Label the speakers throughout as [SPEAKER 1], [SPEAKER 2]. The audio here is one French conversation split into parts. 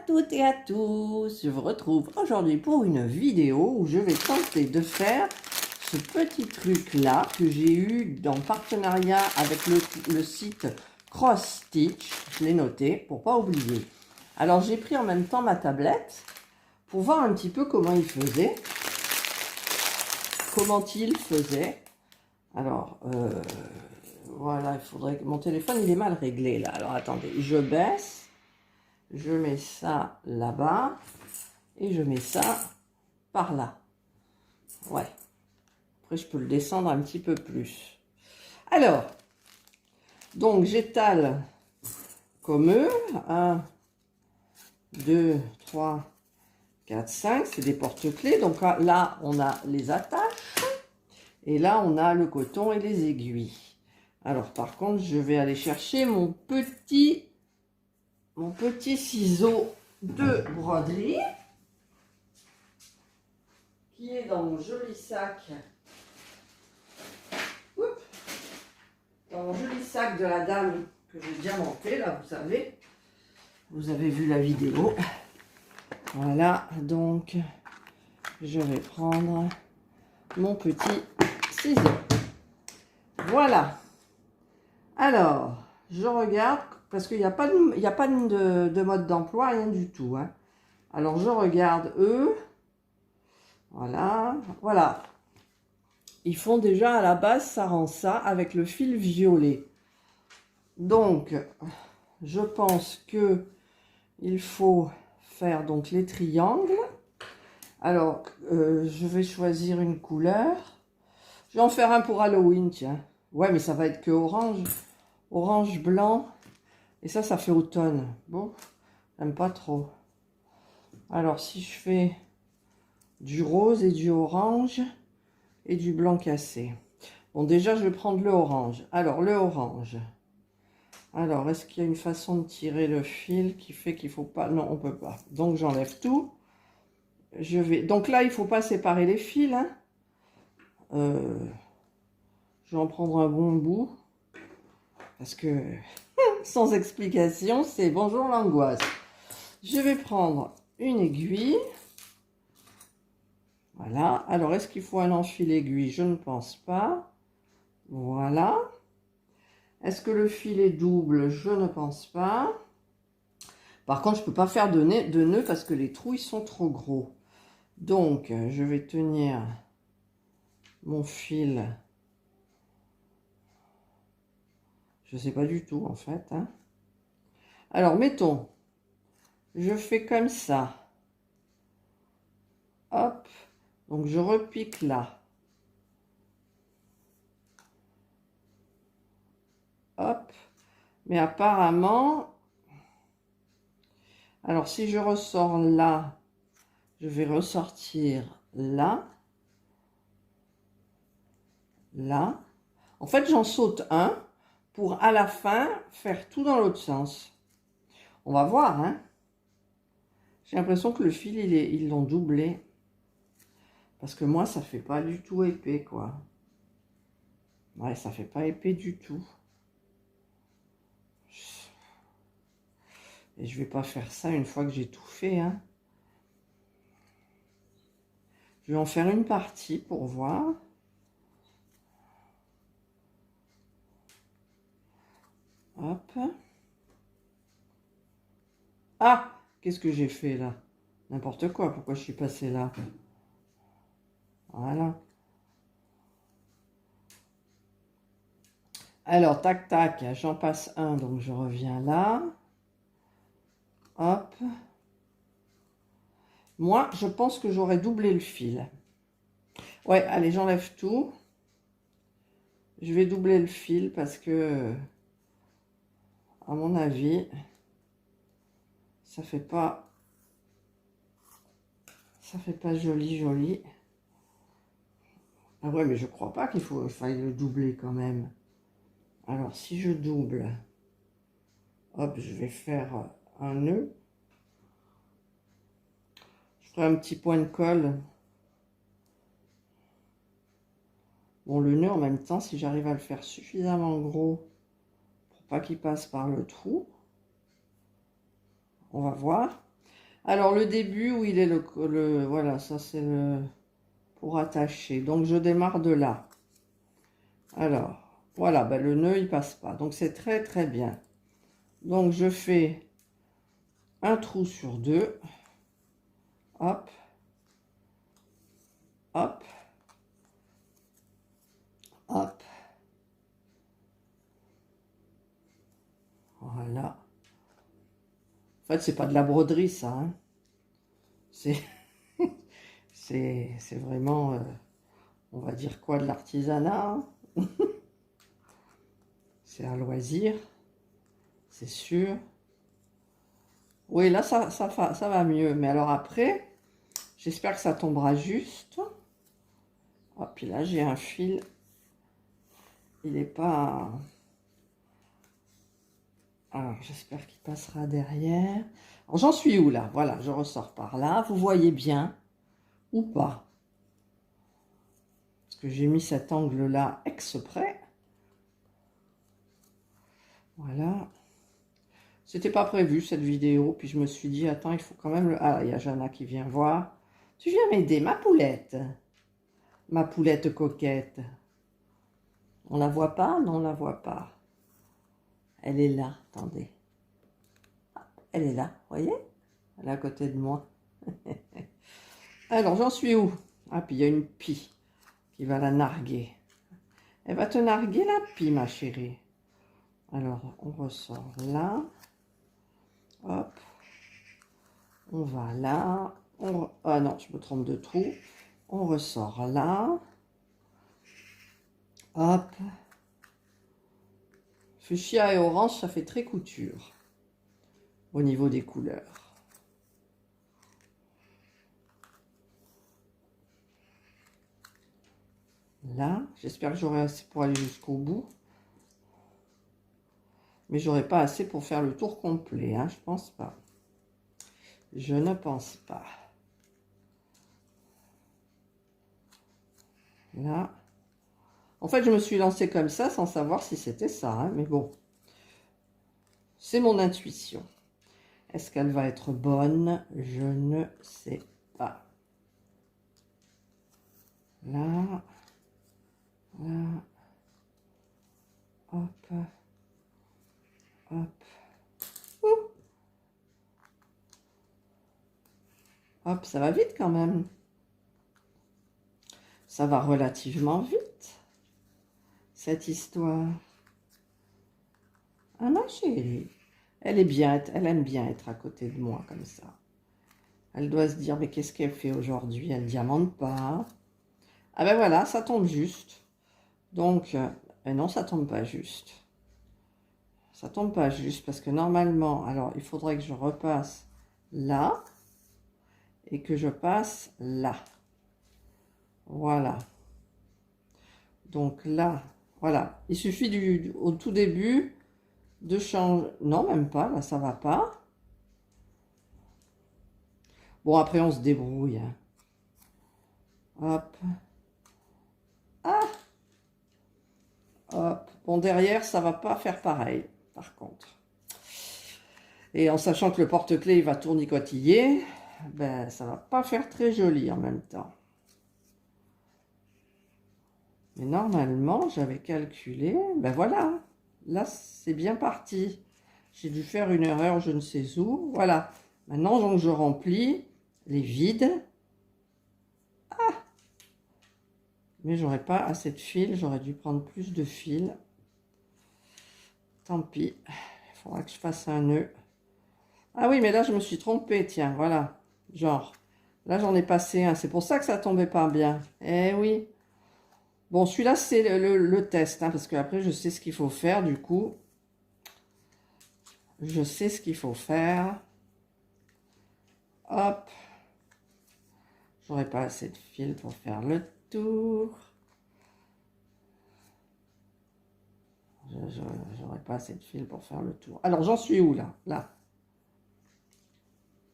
[SPEAKER 1] toutes et à tous, je vous retrouve aujourd'hui pour une vidéo où je vais tenter de faire ce petit truc là que j'ai eu en partenariat avec le site Cross Stitch. Je l'ai noté pour pas oublier. Alors j'ai pris en même temps ma tablette pour voir un petit peu comment il faisait. Alors voilà, il faudrait que mon téléphone il est mal réglé là. Alors attendez, je baisse. Je mets ça là-bas et je mets ça par là. Ouais. Après, je peux le descendre un petit peu plus. Alors, donc j'étale comme eux. 1, 2, 3, 4, 5. C'est des porte-clés. Donc là, on a les attaches. Et là, on a le coton et les aiguilles. Alors, par contre, je vais aller chercher mon petit ciseau de broderie qui est dans mon joli sac. Oups, dans mon joli sac de la dame que j'ai diamanté, là, vous savez. Vous avez vu la vidéo. Voilà, donc je vais prendre mon petit ciseau. Voilà. Alors, je regarde, parce qu'il n'y a pas de mode d'emploi, rien du tout. Hein. Alors, je regarde eux. Voilà, voilà. Ils font déjà à la base, ça rend ça avec le fil violet. Donc, je pense que il faut faire donc les triangles. Alors, je vais choisir une couleur. Je vais en faire un pour Halloween, tiens. Ouais, mais ça va être que orange. Orange, blanc. Et ça fait automne. Bon, j'aime pas trop. Alors, si je fais du rose et du orange et du blanc cassé. Bon, déjà, je vais prendre le orange. Alors, le orange. Alors, est-ce qu'il y a une façon de tirer le fil qui fait qu'il faut pas... Non, on peut pas. Donc, j'enlève tout. Donc là, il ne faut pas séparer les fils. Hein. Je vais en prendre un bon bout. Parce que, sans explication, c'est bonjour l'angoisse. Je vais prendre une aiguille. Voilà. Alors, est-ce qu'il faut un enfil aiguille? Je ne pense pas. Voilà. Est-ce que le fil est double? Je ne pense pas. Par contre, je ne peux pas faire de nœud parce que les trous, ils sont trop gros. Donc, je vais tenir mon fil. Je ne sais pas du tout, en fait. Hein. Alors, mettons, je fais comme ça. Hop. Donc, je repique là. Hop. Mais apparemment... Alors, si je ressors là, je vais ressortir là. Là. En fait, j'en saute un pour, à la fin, faire tout dans l'autre sens. On va voir, hein. J'ai l'impression que le fil, ils l'ont doublé. Parce que moi, ça fait pas du tout épais, quoi. Ouais, ça fait pas épais du tout. Et je vais pas faire ça une fois que j'ai tout fait, hein. Je vais en faire une partie pour voir. Hop. Ah! Qu'est-ce que j'ai fait là? N'importe quoi, pourquoi je suis passée là? Voilà. Alors, tac, tac, j'en passe un, donc je reviens là. Hop. Moi, je pense que j'aurais doublé le fil. Ouais, allez, j'enlève tout. Je vais doubler le fil parce que, à mon avis, ça fait pas joli. Ah ouais, mais je crois pas qu'il faille le doubler quand même. Alors, si je double, hop, je vais faire un nœud. Je ferai un petit point de colle. Bon, le nœud, en même temps, si j'arrive à le faire suffisamment gros pour pas qu'il passe par le trou, on va voir. Alors, le début où il est voilà, ça c'est le pour attacher. Donc, je démarre de là. Alors, voilà, ben, le nœud, il passe pas. Donc, c'est très, très bien. Donc, je fais un trou sur deux. Hop. Hop. Hop. Voilà. En fait, c'est pas de la broderie, ça. Hein. C'est c'est vraiment, on va dire quoi, de l'artisanat. Hein. C'est un loisir, c'est sûr. Oui, là, ça va mieux. Mais alors après, j'espère que ça tombera juste. Oh, puis là, j'ai un fil. Il n'est pas... Alors, j'espère qu'il passera derrière. Alors, j'en suis où, là? Voilà, je ressors par là. Vous voyez bien ou pas? Parce que j'ai mis cet angle-là exprès. Voilà. C'était pas prévu, cette vidéo. Puis je me suis dit, attends, il faut quand même... Ah, il y a Jana qui vient voir. Tu viens m'aider, ma poulette. Ma poulette coquette. On la voit pas? Non, on la voit pas. Elle est là, attendez. Elle est là, voyez? Elle est à côté de moi. Alors, j'en suis où? Ah, puis il y a une pie qui va la narguer. Elle va te narguer la pie, ma chérie. Alors, on ressort là. Hop. On va là. Ah non, je me trompe de trou. On ressort là. Hop. Fuchsia et orange, ça fait très couture au niveau des couleurs. Là, j'espère que j'aurai assez pour aller jusqu'au bout. Mais j'aurai pas assez pour faire le tour complet, hein, je pense pas. Je ne pense pas. Là. En fait, je me suis lancée comme ça sans savoir si c'était ça, hein, mais bon. C'est mon intuition. Est-ce qu'elle va être bonne? Je ne sais pas. Là. Là. Hop. Hop. Ouh. Hop, ça va vite quand même. Ça va relativement vite, cette histoire. Ah ma chérie, elle est bien, elle aime bien être à côté de moi comme ça. Elle doit se dire, mais qu'est-ce qu'elle fait aujourd'hui? Elle ne diamante pas. Ah ben voilà, ça tombe juste. Donc, non, ça tombe pas juste. Ça tombe pas juste parce que normalement, alors il faudrait que je repasse là et que je passe là. Voilà. Donc là, voilà. Il suffit au tout début de changer. Non, même pas. Là, ça va pas. Bon, après, on se débrouille. Hein. Hop. Ah! Hop. Bon, derrière, ça va pas faire pareil, par contre. Et en sachant que le porte-clés, il va tournicotiller, ben, ça va pas faire très joli en même temps. Mais normalement, j'avais calculé, ben voilà, là c'est bien parti. J'ai dû faire une erreur, je ne sais où. Voilà, maintenant donc je remplis les vides. Ah! Mais j'aurais pas assez de fil, j'aurais dû prendre plus de fil. Tant pis, il faudra que je fasse un nœud. Ah oui, mais là je me suis trompée, tiens, voilà, genre, là j'en ai passé un, c'est pour ça que ça tombait pas bien. Eh oui. Bon, celui-là, c'est le test, hein, parce qu'après, je sais ce qu'il faut faire, du coup. Je sais ce qu'il faut faire. Hop. J'aurais pas assez de fil pour faire le tour. J'aurais pas assez de fil pour faire le tour. Alors, j'en suis où, là? Là.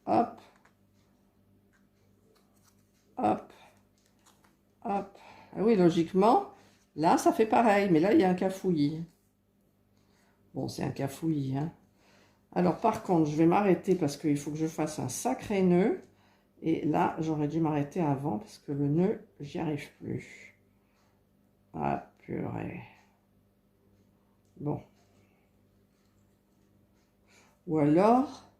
[SPEAKER 1] Hop. Hop. Hop. Ah oui, logiquement, là, ça fait pareil. Mais là, il y a un cafouillis. Bon, c'est un cafouillis, hein. Alors, par contre, je vais m'arrêter parce qu'il faut que je fasse un sacré nœud. Et là, j'aurais dû m'arrêter avant parce que le nœud, j'y arrive plus. Ah, purée. Bon. Ou alors,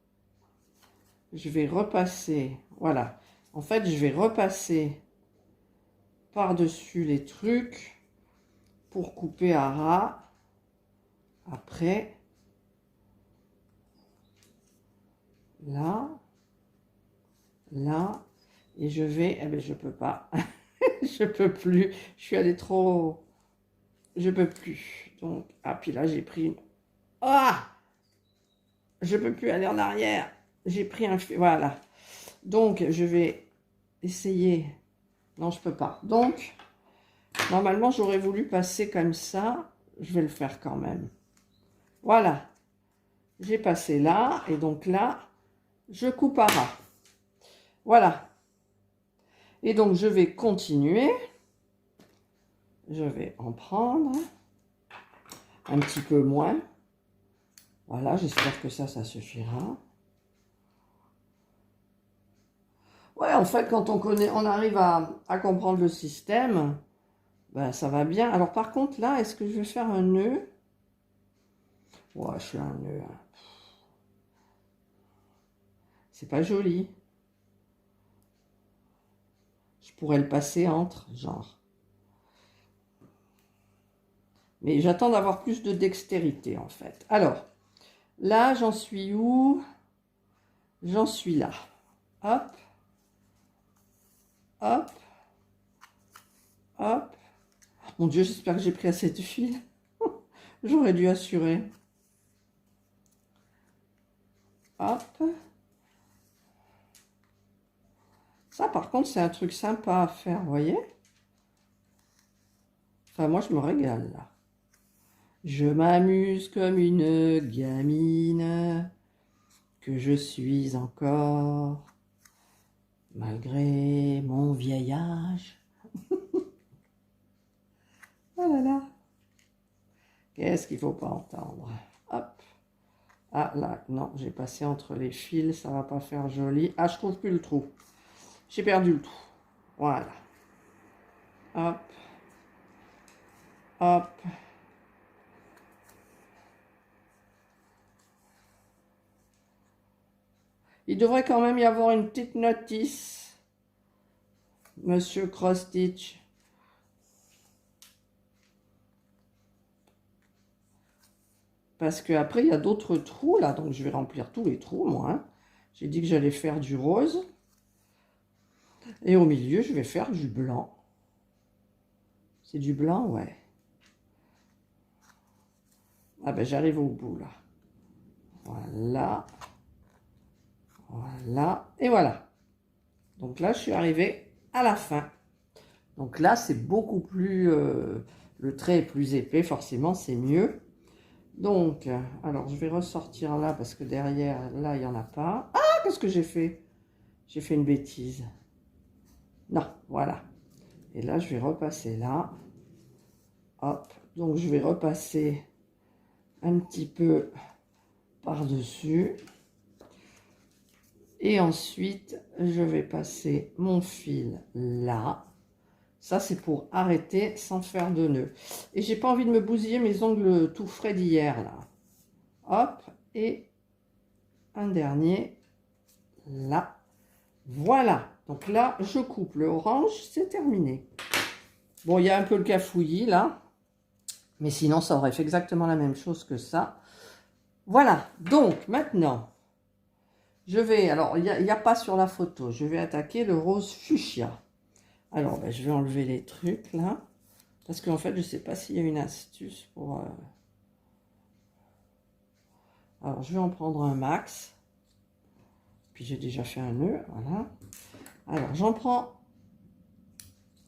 [SPEAKER 1] je vais repasser. Voilà. En fait, je vais repasser par-dessus les trucs pour couper à ras. Après, là, là, et je vais, eh bien, je peux pas, je peux plus, je suis allée trop, je peux plus. Donc, ah, puis là, j'ai pris, ah, je peux plus aller en arrière. J'ai pris un fil, voilà. Donc, je vais essayer, non, je peux pas. Donc, normalement, j'aurais voulu passer comme ça, je vais le faire quand même. Voilà, j'ai passé là, et donc là, je coupe à ras. Voilà. Et donc, je vais continuer. Je vais en prendre un petit peu moins. Voilà, j'espère que ça suffira. Ouais, en fait, quand on connaît, on arrive à comprendre le système, ben, ça va bien. Alors, par contre, là, est-ce que je vais faire un nœud? Ouais, je fais un nœud. Hein. C'est pas joli. Je pourrais le passer entre, genre. Mais j'attends d'avoir plus de dextérité, en fait. Alors, là, j'en suis où? J'en suis là. Hop. Hop. Hop. Mon Dieu, j'espère que j'ai pris assez de fil. J'aurais dû assurer. Hop. Ça, par contre, c'est un truc sympa à faire, vous voyez? Enfin, moi, je me régale, là. Je m'amuse comme une gamine que je suis encore, malgré mon vieil âge. Oh là là. Qu'est-ce qu'il ne faut pas entendre? Hop. Ah là, non, j'ai passé entre les fils, ça va pas faire joli. Ah, je trouve plus le trou. J'ai perdu le trou. Voilà. Hop. Hop. Il devrait quand même y avoir une petite notice, Monsieur Cross-Stitch. Parce qu'après, il y a d'autres trous, là. Donc, je vais remplir tous les trous, moi. Hein. J'ai dit que j'allais faire du rose. Et au milieu, je vais faire du blanc. C'est du blanc, ouais. Ah ben, j'arrive au bout, là. Voilà. Voilà. Et voilà. Donc là, je suis arrivée à la fin. Donc là, c'est beaucoup plus... le trait est plus épais, forcément, c'est mieux. Donc, alors, je vais ressortir là, parce que derrière, là, il n'y en a pas. Ah, qu'est-ce que j'ai fait? J'ai fait une bêtise. Non, voilà. Et là, je vais repasser là. Hop. Donc, je vais repasser un petit peu par-dessus. Et ensuite, je vais passer mon fil là. Ça, c'est pour arrêter sans faire de nœud. Et j'ai pas envie de me bousiller mes ongles tout frais d'hier, là. Hop. Et un dernier là. Voilà. Donc là, je coupe le orange. C'est terminé. Bon, il y a un peu le cafouillis, là. Mais sinon, ça aurait fait exactement la même chose que ça. Voilà. Donc, maintenant... je vais, alors, il n'y a pas sur la photo, je vais attaquer le rose fuchsia. Alors, ben, je vais enlever les trucs, là. Parce qu'en fait, je ne sais pas s'il y a une astuce pour... Alors, je vais en prendre un max. Puis, j'ai déjà fait un nœud, voilà. Alors, j'en prends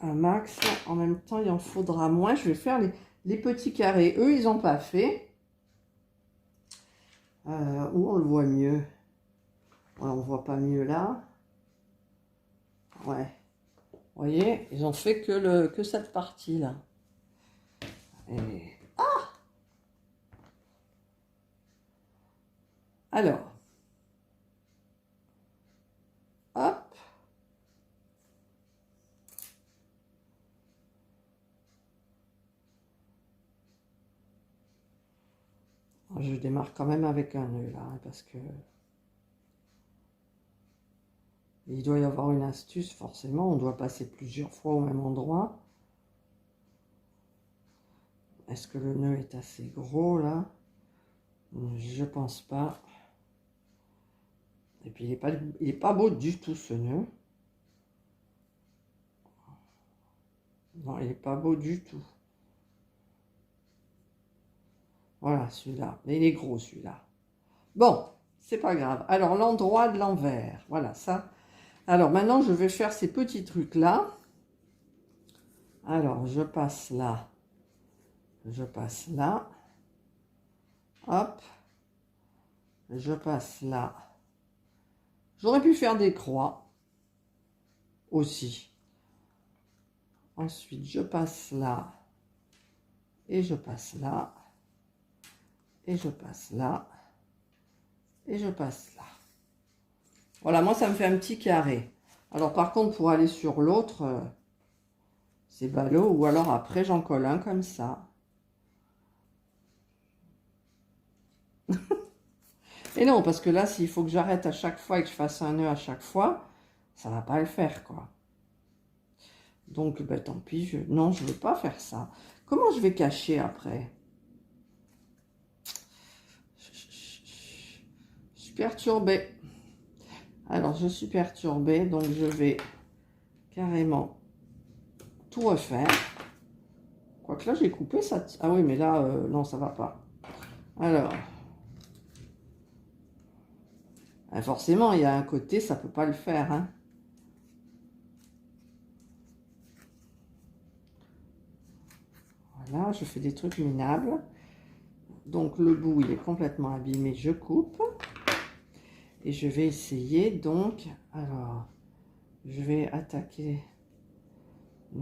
[SPEAKER 1] un max. En même temps, il en faudra moins. Je vais faire les petits carrés. Eux, ils n'ont pas fait. Où on le voit mieux? Ouais, on ne voit pas mieux là. Ouais. Vous voyez, ils ont fait que cette partie-là. Et... ah! Alors, hop. Je démarre quand même avec un nœud là, hein, parce que il doit y avoir une astuce, forcément. On doit passer plusieurs fois au même endroit. Est-ce que le nœud est assez gros là? Je pense pas. Et puis il est pas beau du tout ce nœud. Non, il est pas beau du tout. Voilà, celui-là. Mais il est gros, celui-là. Bon, c'est pas grave. Alors, l'endroit de l'envers. Voilà, ça. Alors, maintenant, je vais faire ces petits trucs-là. Alors, je passe là. Je passe là. Hop. Je passe là. J'aurais pu faire des croix aussi. Ensuite, je passe là. Et je passe là. Et je passe là. Et je passe là. Voilà, moi, ça me fait un petit carré. Alors, par contre, pour aller sur l'autre, c'est ballot. Ou alors, après, j'en colle un comme ça. Et non, parce que là, s'il faut que j'arrête à chaque fois et que je fasse un nœud à chaque fois, ça va pas le faire, quoi. Donc, ben, tant pis. Non, je veux pas faire ça. Comment je vais cacher après? Je suis perturbée. Alors, je suis perturbée, donc je vais carrément tout refaire. Quoique là, j'ai coupé ça. Ah oui, mais là, non, ça va pas. Alors, forcément, il y a un côté, ça peut pas le faire, hein. Voilà, je fais des trucs minables. Donc, le bout, il est complètement abîmé, je coupe. Et je vais essayer, donc, alors, je vais attaquer,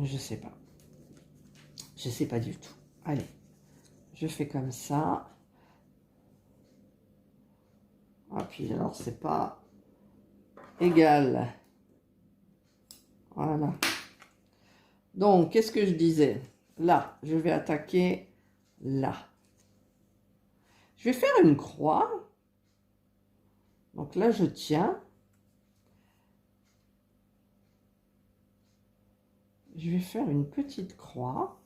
[SPEAKER 1] je sais pas. Je sais pas du tout. Allez, je fais comme ça. Ah, puis alors, c'est pas égal. Voilà. Donc, qu'est-ce que je disais? Là, je vais attaquer là. Je vais faire une croix. Donc là, je tiens. Je vais faire une petite croix.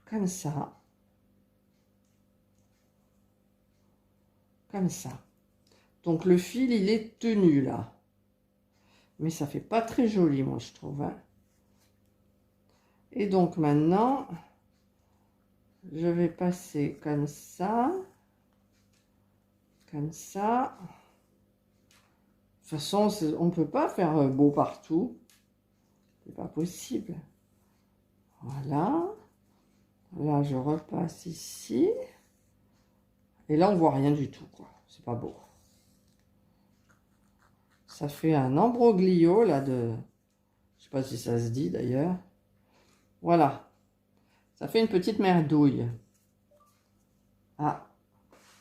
[SPEAKER 1] Comme ça. Comme ça. Donc le fil, il est tenu là. Mais ça fait pas très joli, moi, je trouve, hein. Et donc maintenant, je vais passer comme ça. Comme ça. De toute façon, on ne peut pas faire beau partout. C'est pas possible. Voilà. Là, je repasse ici. Et là, on voit rien du tout, quoi. C'est pas beau. Ça fait un embroglio, là, de... Je sais pas si ça se dit, d'ailleurs. Voilà. Ça fait une petite merdouille. Ah.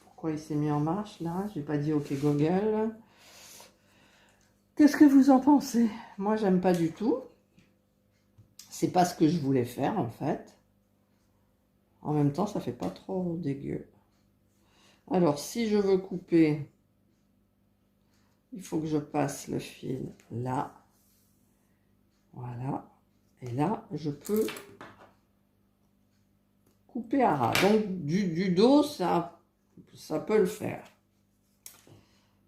[SPEAKER 1] Pourquoi il s'est mis en marche, là? J'ai pas dit OK Google. Qu'est-ce que vous en pensez? Moi, j'aime pas du tout. C'est pas ce que je voulais faire, en fait. En même temps, ça fait pas trop dégueu. Alors, si je veux couper, il faut que je passe le fil là. Voilà. Et là, je peux couper à ras. Donc, du dos, ça peut le faire.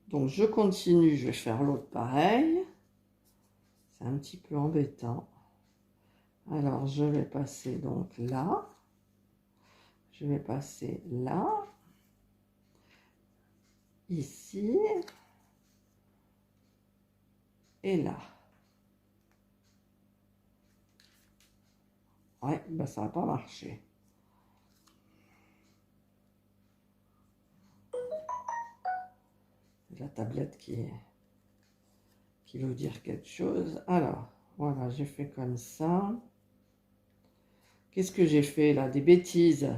[SPEAKER 1] Donc, je continue. Je vais faire l'autre pareil. C'est un petit peu embêtant. Alors, je vais passer donc là. Je vais passer là. Ici. Et là. Ouais, ben ça va pas marcher. La tablette qui veut dire quelque chose. Alors, voilà, j'ai fait comme ça. Qu'est-ce que j'ai fait là? Des bêtises.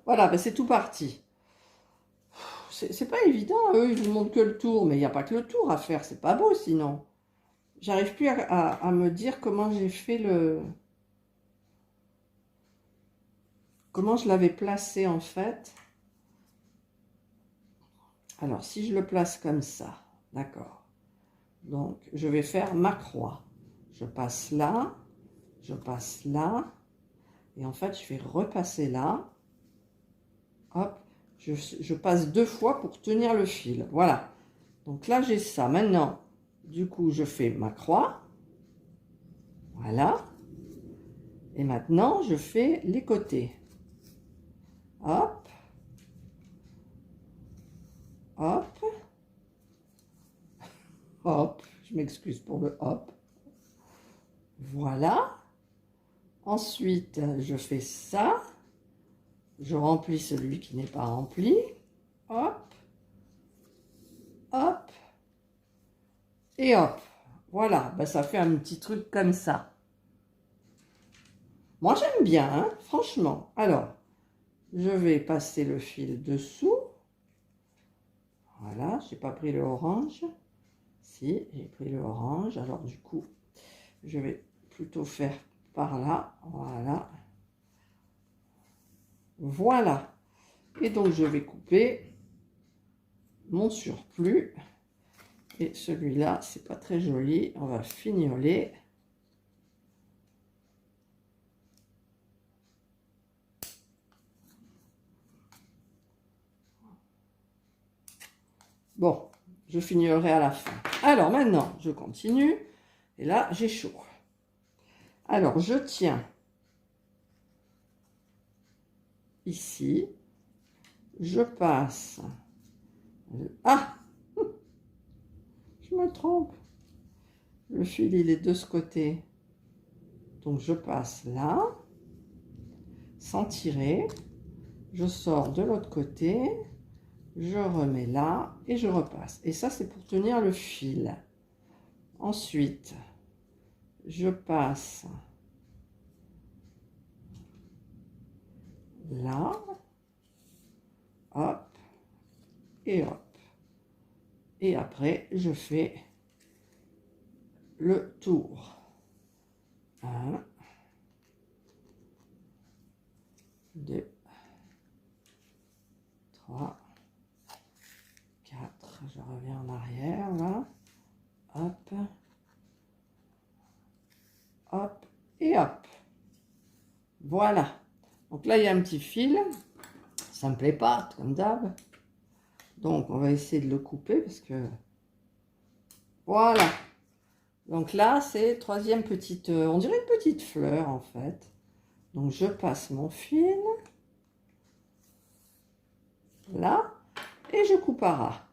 [SPEAKER 1] Voilà, ben c'est tout parti. C'est pas évident, eux, ils vous montrent que le tour, mais il n'y a pas que le tour à faire, c'est pas beau sinon. J'arrive plus à me dire comment j'ai fait le... Comment je l'avais placé en fait. Alors, si je le place comme ça, d'accord. Donc, je vais faire ma croix. Je passe là, je passe là. Et en fait, je vais repasser là. Hop, je passe 2 fois pour tenir le fil. Voilà. Donc là, j'ai ça. Maintenant, du coup, je fais ma croix. Voilà. Et maintenant, je fais les côtés. Hop. Hop. Hop. Je m'excuse pour le hop. Voilà. Ensuite, je fais ça. Je remplis celui qui n'est pas rempli. Hop. Hop. Et hop. Voilà. Ben, ça fait un petit truc comme ça. Moi, j'aime bien, hein, franchement. Alors, je vais passer le fil dessous. Voilà, j'ai pas pris le orange. Si, j'ai pris le orange. Alors, du coup, je vais plutôt faire par là. Voilà. Voilà. Et donc, je vais couper mon surplus. Et celui-là, c'est pas très joli. On va fignoler. Bon, je fignolerai à la fin. Alors, maintenant, je continue. Et là, j'ai chaud. Alors, je tiens ici. Je passe. Ah! Je me trompe. Le fil, il est de ce côté. Donc, je passe là. Sans tirer. Je sors de l'autre côté. Je remets là. Et je repasse. Et ça, c'est pour tenir le fil. Ensuite, je passe là. Hop. Et hop. Et après, je fais le tour. 1, 2, 3, 4. Je reviens en arrière, là. Hop. Hop. Et hop. Voilà. Donc là, il y a un petit fil. Ça me plaît pas, comme d'hab. Donc, on va essayer de le couper parce que... Voilà. Donc là, c'est troisième petite... on dirait une petite fleur, en fait. Donc, je passe mon fil. Là. Et je coupe à ras.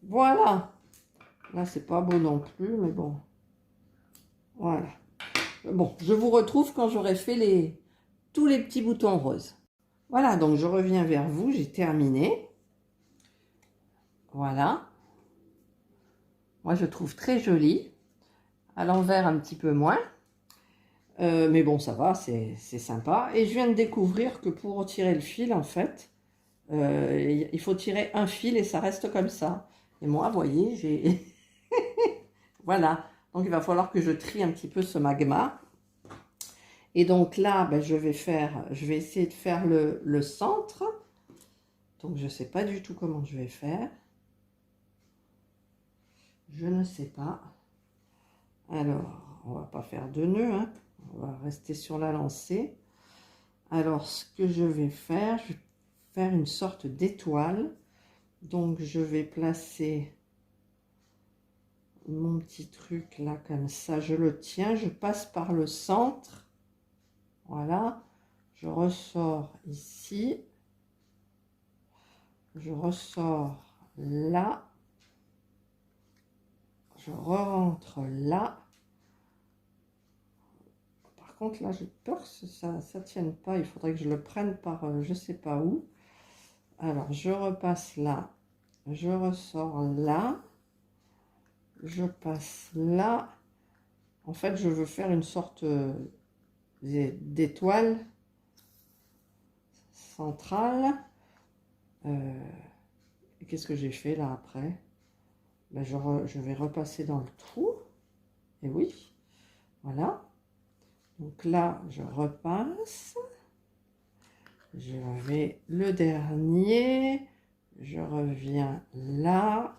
[SPEAKER 1] Voilà. Là, c'est pas beau non plus, mais bon. Voilà. Bon, je vous retrouve quand j'aurai fait tous les petits boutons roses. Voilà, donc je reviens vers vous, j'ai terminé. Voilà. Moi, je trouve très joli. À l'envers, un petit peu moins. Mais bon, ça va, c'est sympa. Et je viens de découvrir que pour retirer le fil, en fait, il faut tirer un fil et ça reste comme ça. Et moi, vous voyez, j'ai... Voilà. Donc, il va falloir que je trie un petit peu ce magma. Et donc là, ben, je vais essayer de faire le centre. Donc, je ne sais pas du tout comment je vais faire. Je ne sais pas. Alors, on va pas faire de nœud, hein. On va rester sur la lancée. Alors, ce que je vais faire une sorte d'étoile. Donc, je vais placer mon petit truc là, comme ça. Je le tiens, je passe par le centre. Voilà. Je ressors ici. Je ressors là. Je rentre là. Par contre, là, j'ai peur que ça ne tienne pas. Il faudrait que je le prenne par je ne sais pas où. Alors, je repasse là. Je ressors là. Je passe là. En fait, je veux faire une sorte d'étoile centrale. Et qu'est-ce que j'ai fait là après? Ben, je vais repasser dans le trou. Et oui, voilà. Donc là, je repasse. Je vais le dernier. Je reviens là.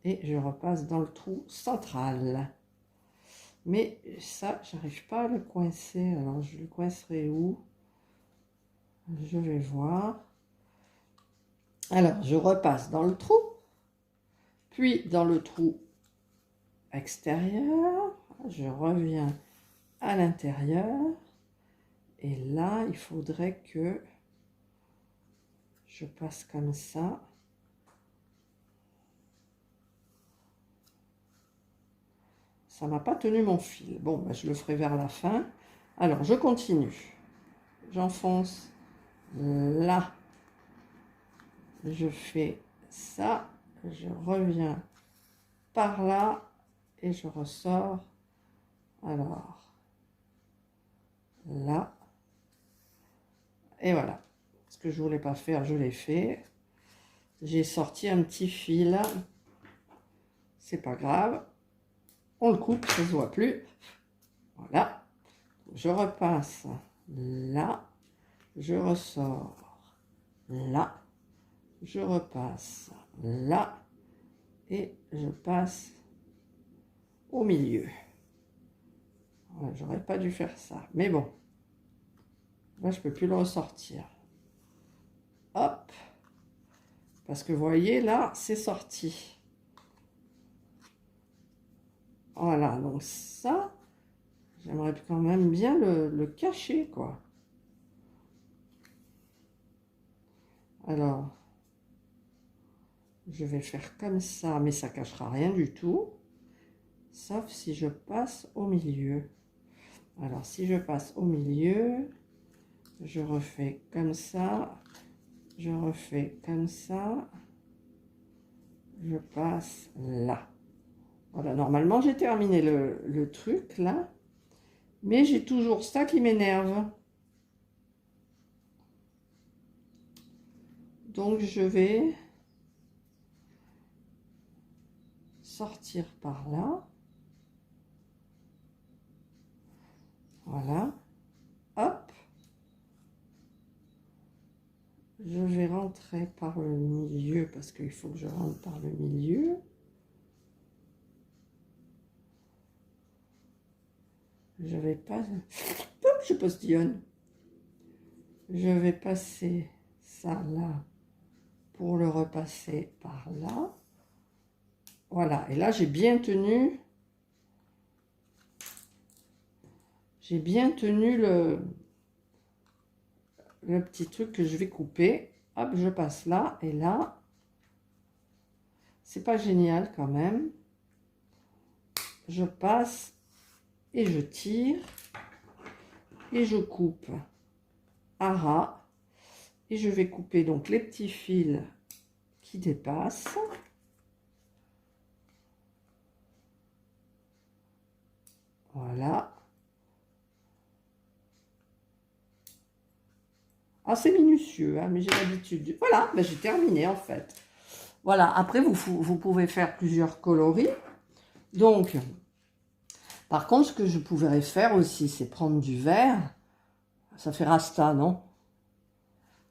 [SPEAKER 1] Et je repasse dans le trou central. Mais ça, j'arrive pas à le coincer. Alors, je le coincerai où? Je vais voir. Alors, je repasse dans le trou. Puis, dans le trou extérieur. Je reviens à l'intérieur. Et là, il faudrait que je passe comme ça. Ça m'a pas tenu mon fil. Bon, ben, je le ferai vers la fin. Alors, je continue. J'enfonce là. Je fais ça. Je reviens par là. Et je ressors. Alors, là. Et voilà. Ce que je voulais pas faire, je l'ai fait. J'ai sorti un petit fil. C'est pas grave. On le coupe, ça se voit plus. Voilà. Je repasse là. Je ressors là. Je repasse là. Et je passe au milieu. Voilà, j'aurais pas dû faire ça. Mais bon. Là, je peux plus le ressortir. Hop. Parce que vous voyez, là, c'est sorti. Voilà, donc ça, j'aimerais quand même bien le cacher, quoi. Alors, je vais faire comme ça, mais ça cachera rien du tout. Sauf si je passe au milieu. Alors, si je passe au milieu, je refais comme ça. Je refais comme ça. Je passe là. Voilà, normalement, j'ai terminé le truc, là. Mais j'ai toujours ça qui m'énerve. Donc, je vais sortir par là. Voilà. Hop. Je vais rentrer par le milieu parce qu'il faut que je rentre par le milieu. Je vais pas... Hop, je postillonne. Je vais passer ça là pour le repasser par là. Voilà. Et là, j'ai bien tenu... J'ai bien tenu le petit truc que je vais couper. Hop, je passe là et là. C'est pas génial quand même. Je passe et je tire et je coupe à ras. Et je vais couper donc les petits fils qui dépassent. Voilà. Assez minutieux, hein, mais j'ai l'habitude. Voilà, ben j'ai terminé en fait. Voilà, après vous pouvez faire plusieurs coloris. Donc, par contre, ce que je pourrais faire aussi, c'est prendre du vert. Ça fait rasta, non?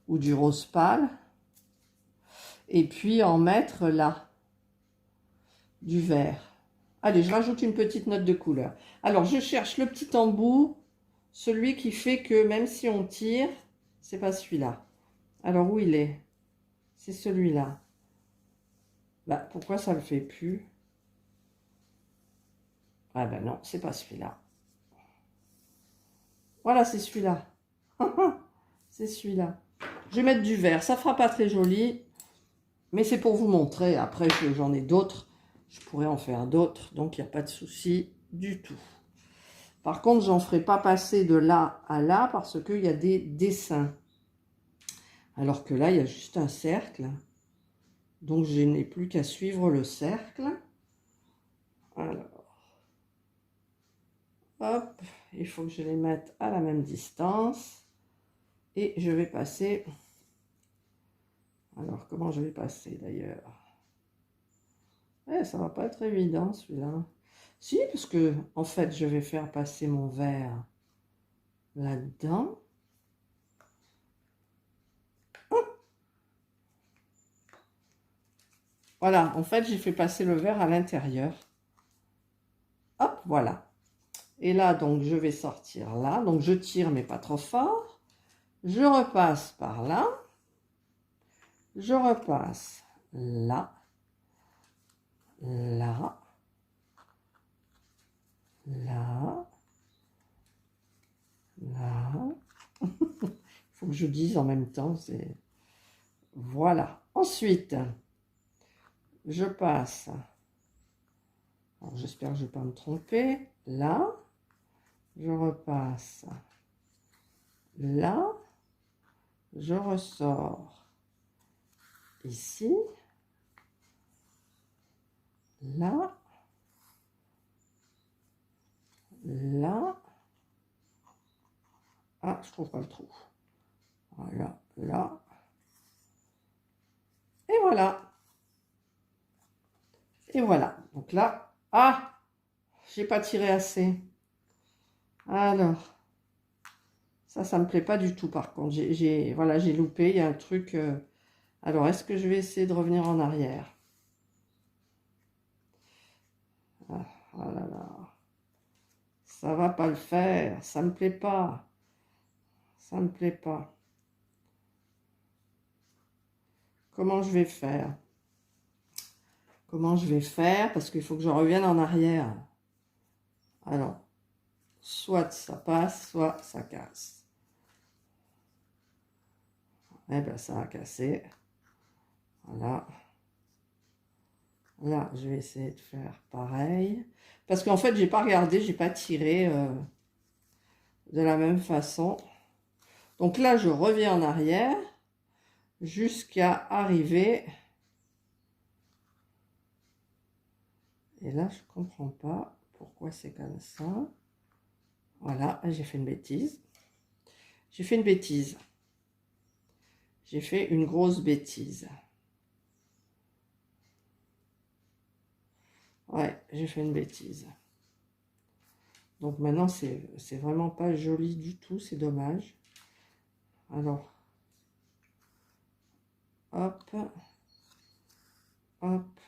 [SPEAKER 1] Ou du rose pâle. Et puis en mettre là, du vert. Allez, je rajoute une petite note de couleur. Alors, je cherche le petit embout, celui qui fait que même si on tire, c'est pas celui-là. Alors, où il est? C'est celui-là. Bah, pourquoi ça le fait plus? Ah ben non, c'est pas celui-là. Voilà, c'est celui-là. C'est celui-là. Je vais mettre du vert. Ça fera pas très joli, mais c'est pour vous montrer. Après, j'en ai d'autres. Je pourrais en faire d'autres, donc il n'y a pas de souci du tout. Par contre, j'en ferai pas passer de là à là parce qu'il y a des dessins. Alors que là, il y a juste un cercle. Donc, je n'ai plus qu'à suivre le cercle. Alors, hop, il faut que je les mette à la même distance. Et je vais passer... Alors, comment je vais passer d'ailleurs? Ça va pas être évident celui-là. Si, parce que en fait, je vais faire passer mon verre là-dedans. Voilà, en fait, j'ai fait passer le verre à l'intérieur. Hop, voilà. Et là, donc, je vais sortir là. Donc, je tire, mais pas trop fort. Je repasse par là. Je repasse là. Là. Là. Là. Il faut que je dise en même temps. Voilà. Ensuite, je passe. Alors, j'espère que je ne vais pas me tromper. Là. Je repasse. Là. Je ressors. Ici. Là. Là. Ah, je trouve pas le trou. Voilà, là. Et voilà. Et voilà. Donc là, ah, j'ai pas tiré assez. Alors, ça me plaît pas du tout par contre. Voilà, j'ai loupé, il y a un truc. Alors, est-ce que je vais essayer de revenir en arrière? Ah, oh là là. Ça va pas le faire. Ça me plaît pas. Ça me plaît pas. Comment je vais faire? Comment je vais faire? Parce qu'il faut que je revienne en arrière. Alors, soit ça passe, soit ça casse. Eh bien, ça a cassé. Voilà. Là, je vais essayer de faire pareil. Parce qu'en fait, j'ai pas regardé, j'ai pas tiré de la même façon. Donc là, je reviens en arrière jusqu'à arriver. Et là, je comprends pas pourquoi c'est comme ça. Voilà, j'ai fait une bêtise. J'ai fait une bêtise. J'ai fait une grosse bêtise. Ouais, j'ai fait une bêtise. Donc maintenant, c'est vraiment pas joli du tout, c'est dommage. Alors, hop, hop,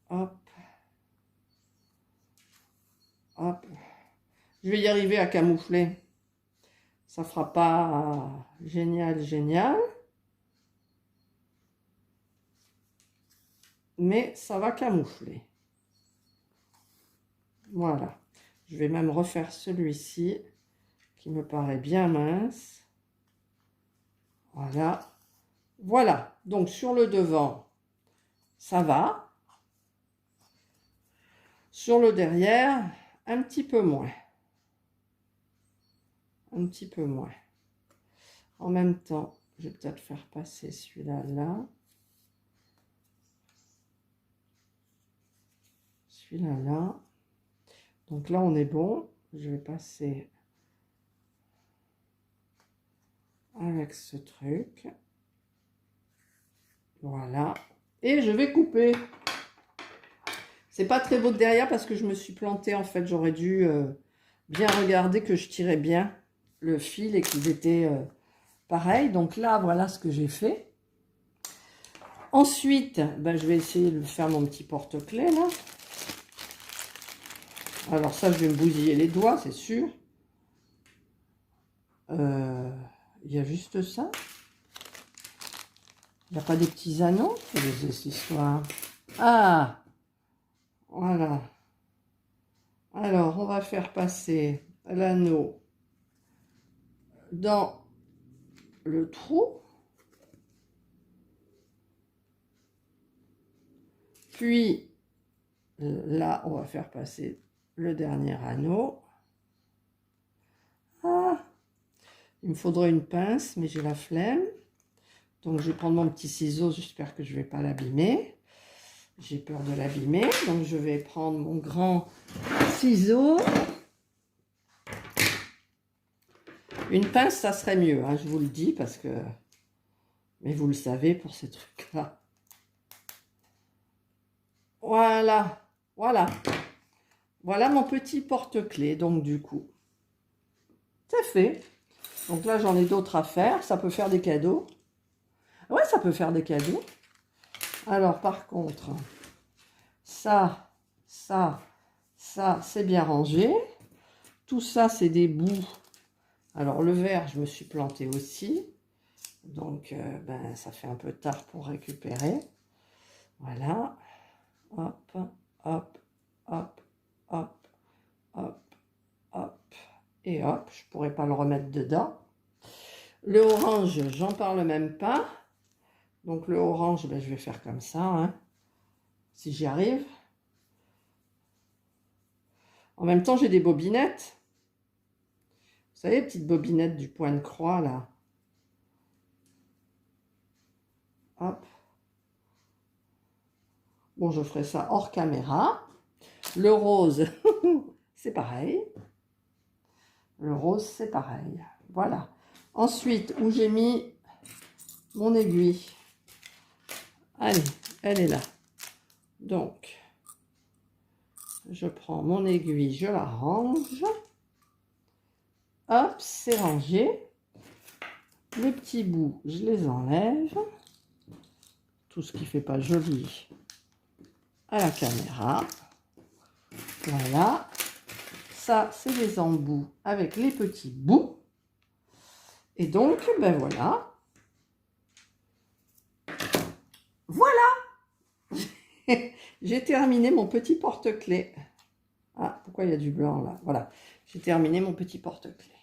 [SPEAKER 1] hop, hop. Je vais y arriver à camoufler. Ça fera pas génial, génial. Mais ça va camoufler. Voilà. Je vais même refaire celui-ci qui me paraît bien mince. Voilà. Voilà. Donc sur le devant, ça va. Sur le derrière, un petit peu moins. Un petit peu moins. En même temps, je vais peut-être faire passer celui-là là. Celui-là là. Donc là, on est bon. Je vais passer avec ce truc. Voilà. Et je vais couper. C'est pas très beau de derrière parce que je me suis plantée. En fait, j'aurais dû bien regarder que je tirais bien le fil et qu'ils étaient pareils. Donc là, voilà ce que j'ai fait. Ensuite, ben, je vais essayer de faire mon petit porte-clés là. Alors ça, je vais me bousiller les doigts, c'est sûr. Il y a juste ça. Il n'y a pas des petits anneaux. Quelle est cette histoire? Ah, voilà. Alors, on va faire passer l'anneau dans le trou. Puis, là, on va faire passer le dernier anneau. Ah, il me faudrait une pince, mais j'ai la flemme. Donc, je vais prendre mon petit ciseau. J'espère que je ne vais pas l'abîmer. J'ai peur de l'abîmer. Donc, je vais prendre mon grand ciseau. Une pince, ça serait mieux, hein, je vous le dis, parce que... Mais vous le savez pour ces trucs-là. Voilà, voilà. Voilà mon petit porte-clés, donc du coup. C'est fait. Donc là, j'en ai d'autres à faire. Ça peut faire des cadeaux. Ouais, ça peut faire des cadeaux. Alors, par contre, ça, c'est bien rangé. Tout ça, c'est des bouts. Alors, le vert, je me suis plantée aussi. Donc, ben, ça fait un peu tard pour récupérer. Voilà. Hop, hop, hop, hop, hop, hop. Et hop, je pourrais pas le remettre dedans. Le orange, j'en parle même pas. Donc, le orange, ben, je vais faire comme ça, hein, si j'y arrive. En même temps, j'ai des bobinettes. Vous savez, petites bobinettes du point de croix, là. Hop. Bon, je ferai ça hors caméra. Le rose, c'est pareil. Le rose, c'est pareil. Voilà. Ensuite, où j'ai mis mon aiguille. Allez, elle est là. Donc, je prends mon aiguille, je la range. Hop, c'est rangé. Les petits bouts, je les enlève. Tout ce qui ne fait pas joli à la caméra. Voilà. Ça, c'est les embouts avec les petits bouts. Et donc, ben voilà. Voilà. J'ai terminé mon petit porte-clés. Ah, pourquoi il y a du blanc là? Voilà. J'ai terminé mon petit porte-clés.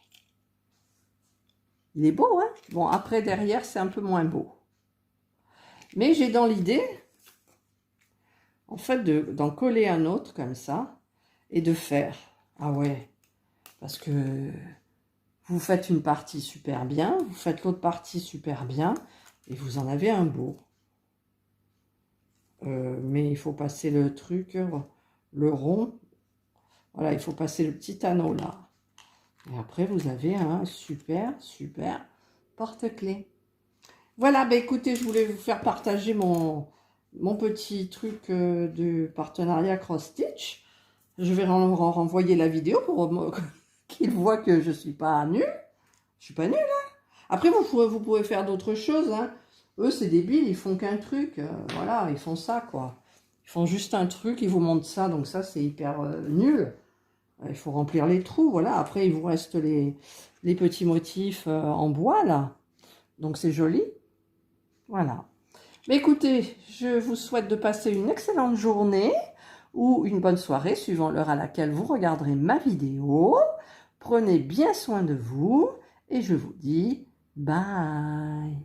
[SPEAKER 1] Il est beau, hein? Bon, après, derrière, c'est un peu moins beau. Mais j'ai dans l'idée, en fait, d'en coller un autre comme ça et de faire. Ah ouais, parce que vous faites une partie super bien, vous faites l'autre partie super bien et vous en avez un beau. Mais il faut passer le truc, le rond. Voilà, il faut passer le petit anneau là. Et après, vous avez un super, super porte-clés. Voilà, bah écoutez, je voulais vous faire partager mon petit truc de partenariat cross-stitch. Je vais renvoyer la vidéo pour qu'ils voient que je ne suis pas nulle. Je suis pas nulle, hein. Après, vous pouvez faire d'autres choses, hein. Eux, c'est débile, ils font qu'un truc. Voilà, ils font ça, quoi. Ils font juste un truc, ils vous montrent ça. Donc ça, c'est hyper nul. Il faut remplir les trous, voilà. Après, il vous reste les petits motifs en bois, là. Donc, c'est joli. Voilà. Mais écoutez, je vous souhaite de passer une excellente journée ou une bonne soirée, suivant l'heure à laquelle vous regarderez ma vidéo. Prenez bien soin de vous et je vous dis bye.